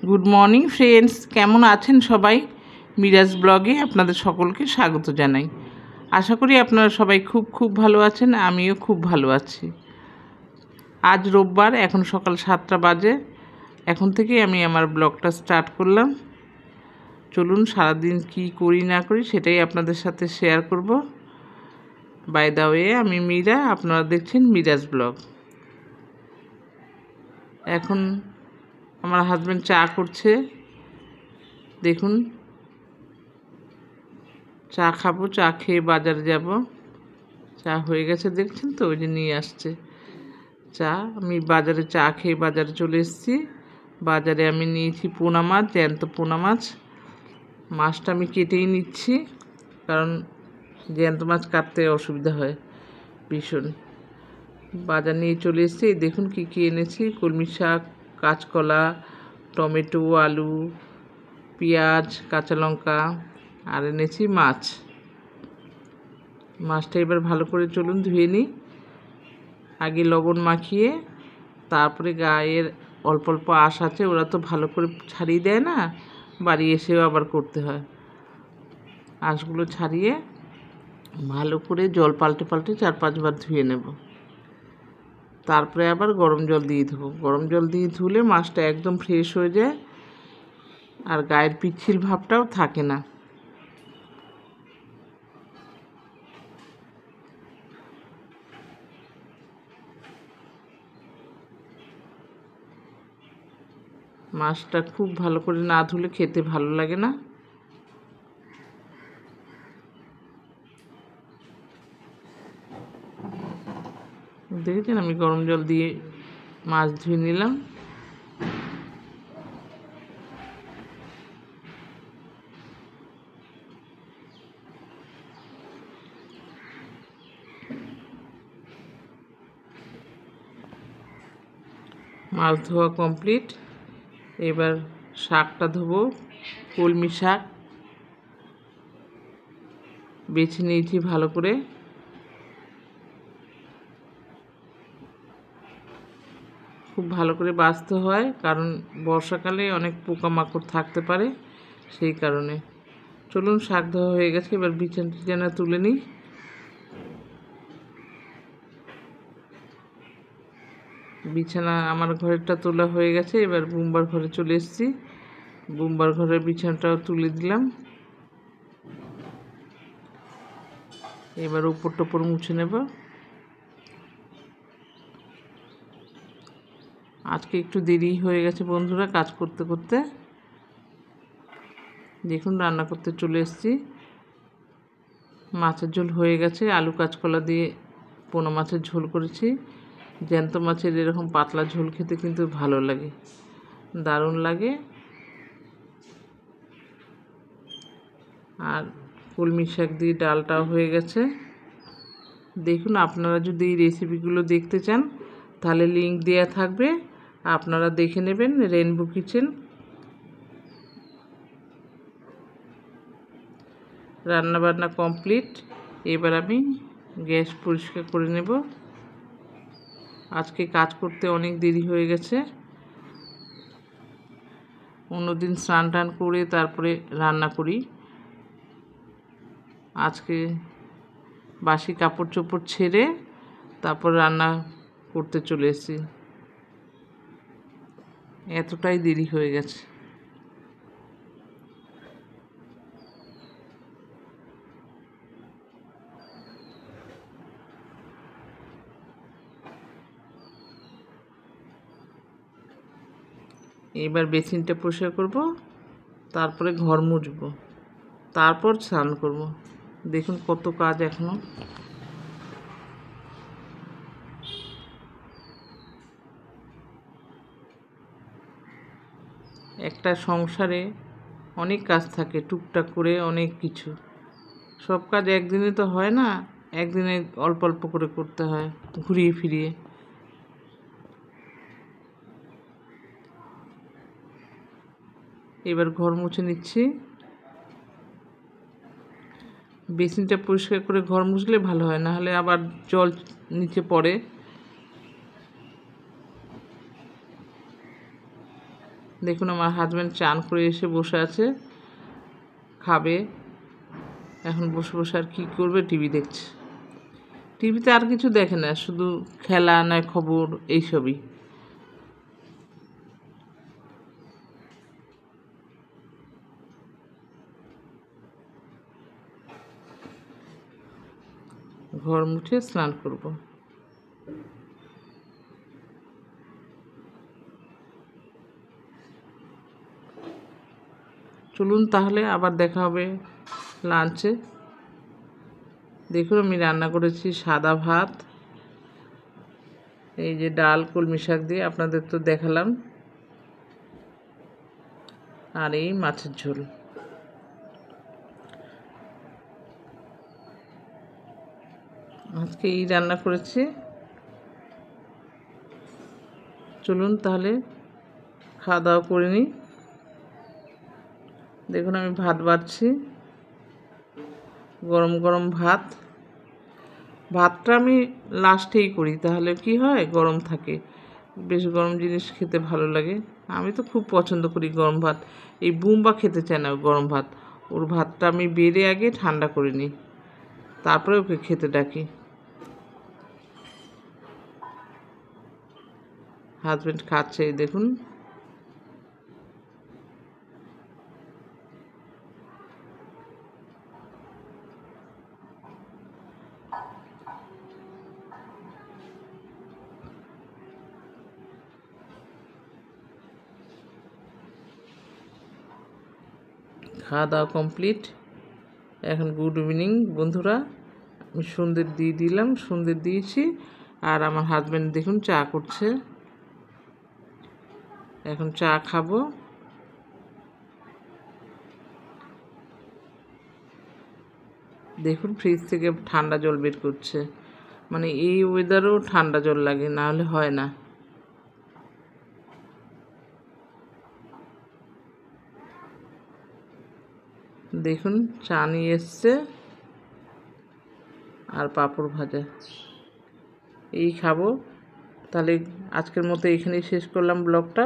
Good morning friends, কেমন আছেন সবাই? মিরাজ ব্লগে আপনাদের সকলকে স্বাগত জানাই। আশা করি আপনারা সবাই খুব ভালো আছেন। আমিও খুব ভালো আছি। আজ রোববার, এখন সকাল 7টা বাজে। এখন থেকেই আমি আমার ব্লগটা স্টার্ট করলাম। চলুন সারাদিন কি করি না করি সেটাই আপনাদের সাথে শেয়ার করব। বাই দ্য ওয়ে, আমি মীরা, আপনারা দেখছেন মিরাজ ব্লগ। এখন আমার হাজব্যান্ড চা করছে, দেখুন। চা খাবো, চা খেয়ে বাজারে যাব। চা হয়ে গেছে দেখছেন তো, ওই যে নিয়ে আসছে চা। আমি বাজারে চা খেয়ে বাজারে চলে এসেছি। বাজারে আমি নিয়েছি পোনা মাছ, জ্যান্ত পোনা মাছ। মাছটা আমি কেটেই নিচ্ছি, কারণ জ্যান্ত মাছ কাটতে অসুবিধা হয় ভীষণ। বাজার নিয়ে চলে এসেছি। দেখুন কি কি এনেছি: কলমি শাক, কাঁচকলা, টমেটো, আলু, পেঁয়াজ, কাঁচা লঙ্কা, আর এনেছি মাছ। মাছটা এবার ভালো করে চলুন ধুয়ে নিই। আগে লবণ মাখিয়ে, তারপরে গায়ের অল্প অল্প আঁশ আছে, ওরা তো ভালো করে ছাড়িয়ে দেয় না, বাড়ি এসেও আবার করতে হয়। আঁশগুলো ছাড়িয়ে ভালো করে জল পাল্টে 4-5 বার ধুয়ে নেব। তারপরে আবার গরম জল দিয়ে ধোবো। গরম জল দিয়ে ধুলে মাছটা একদম ফ্রেশ হয়ে যায়, আর গায়ের পিচ্ছিল ভাবটাও থাকে না। মাছটা খুব ভালো করে না ধুলে খেতে ভালো লাগে না। দেখেছেন, আমি গরম জল দিয়ে মাছ ধুয়ে নিলাম। মাছ ধোয়া কমপ্লিট। এবার শাকটা ধোবো। কলমি শাক বেছে নিয়েছি ভালো করে। খুব ভালো করে বাছতে হয়, কারণ বর্ষাকালে অনেক পোকামাকড় থাকতে পারে, সেই কারণে। চলুন, শাক ধোয়া হয়ে গেছে, এবার বিছানা তুলে নিই। বিছানা আমার ঘরেরটা তোলা হয়ে গেছে। এবার বুম্বার ঘরে চলে এসেছি। বুম্বার ঘরের বিছানাটাও তুলে দিলাম। এবার উপর টপর মুছে নেব। আজকে একটু দেরি হয়ে গেছে বন্ধুরা, কাজ করতে করতে। দেখুন, রান্না করতে চলে এসেছি। মাছের ঝোল হয়ে গেছে। আলু কাঁচকলা দিয়ে পোনা মাছের ঝোল করেছি। জ্যান্ত মাছের এরকম পাতলা ঝোল খেতে কিন্তু ভালো লাগে, দারুণ লাগে। আর কলমি শাক দিয়ে ডালটাও হয়ে গেছে। দেখুন, আপনারা যদি এই রেসিপিগুলো দেখতে চান তাহলে লিংক দেওয়া থাকবে, আপনারা দেখে নেবেন। Rainbow kitchen. রান্নাবান্না কমপ্লিট। এবার আমি গ্যাস পরিষ্কার করে নেব। আজকে কাজ করতে অনেক দেরি হয়ে গেছে। অন্যদিন স্নান টান করে তারপরে রান্না করি। আজকে বাসি কাপড় চোপড় ছেড়ে তারপর রান্না করতে চলে এসেছি। এতটাই দেরি হয়ে গেছে। এবার বেসিনটা পরিষ্কার করব, তারপরে ঘর মুছবো, তারপর স্নান করব। দেখুন কত কাজ এখনো। একটা সংসারে অনেক কাজ থাকে, টুকটাক করে অনেক কিছু। সব কাজ একদিনে তো হয় না, একদিনে অল্প অল্প করে করতে হয়, ঘুরিয়ে ফিরিয়ে। এবার ঘর মুছে নিচ্ছি। বেসিনটা পরিষ্কার করে ঘর মুছলে ভালো হয়, না হলে আবার জল নিচে পড়ে। দেখুন আমার হাজব্যান্ড চান করে এসে বসে আছে, খাবে। এখন বসে বসে আর কী করবে, টিভি দেখছে। টিভিতে আর কিছু দেখে না, শুধু খেলা নয় খবর এইসবই। ঘর মুছে স্নান করব। চলুন তাহলে আবার দেখা হবে লাঞ্চে। দেখুন আমি রান্না করেছি সাদা ভাত, এই যে ডাল কলমি শাক দিয়ে আপনাদের তো দেখালাম, আর এই মাছের ঝোল। আজকে এই রান্না করেছি। চলুন তাহলে খাওয়া দাওয়া করে নিই। দেখুন আমি ভাত বাড়ছি, গরম গরম ভাত। ভাতটা আমি লাস্টেই করি, তাহলে কি হয় গরম থাকে, বেশ গরম জিনিস খেতে ভালো লাগে। আমি তো খুব পছন্দ করি গরম ভাত। এই বুম্বা খেতে চায় না গরম ভাত, ওর ভাতটা আমি বেড়ে আগে ঠান্ডা করে নিই, তারপরে ওকে খেতে ডাকি। হাজব্যান্ড খাচ্ছে, দেখুন। খাওয়া দাওয়া কমপ্লিট। এখন গুড ইভিনিং বন্ধুরা। আমি সন্ধ্যে দিয়ে দিলাম, সন্ধ্যে দিয়েছি। আর আমার হাজব্যান্ড দেখুন চা করছে, এখন চা খাবো। দেখুন ফ্রিজ থেকে ঠান্ডা জল বের করছে, মানে এই ওয়েদারেও ঠান্ডা জল লাগে, না হলে হয় না। দেখুন চা নিয়ে এসছে আর পাঁপড় ভাজা, এই খাবো। তাহলে আজকের মতো এখানেই শেষ করলাম ব্লগটা।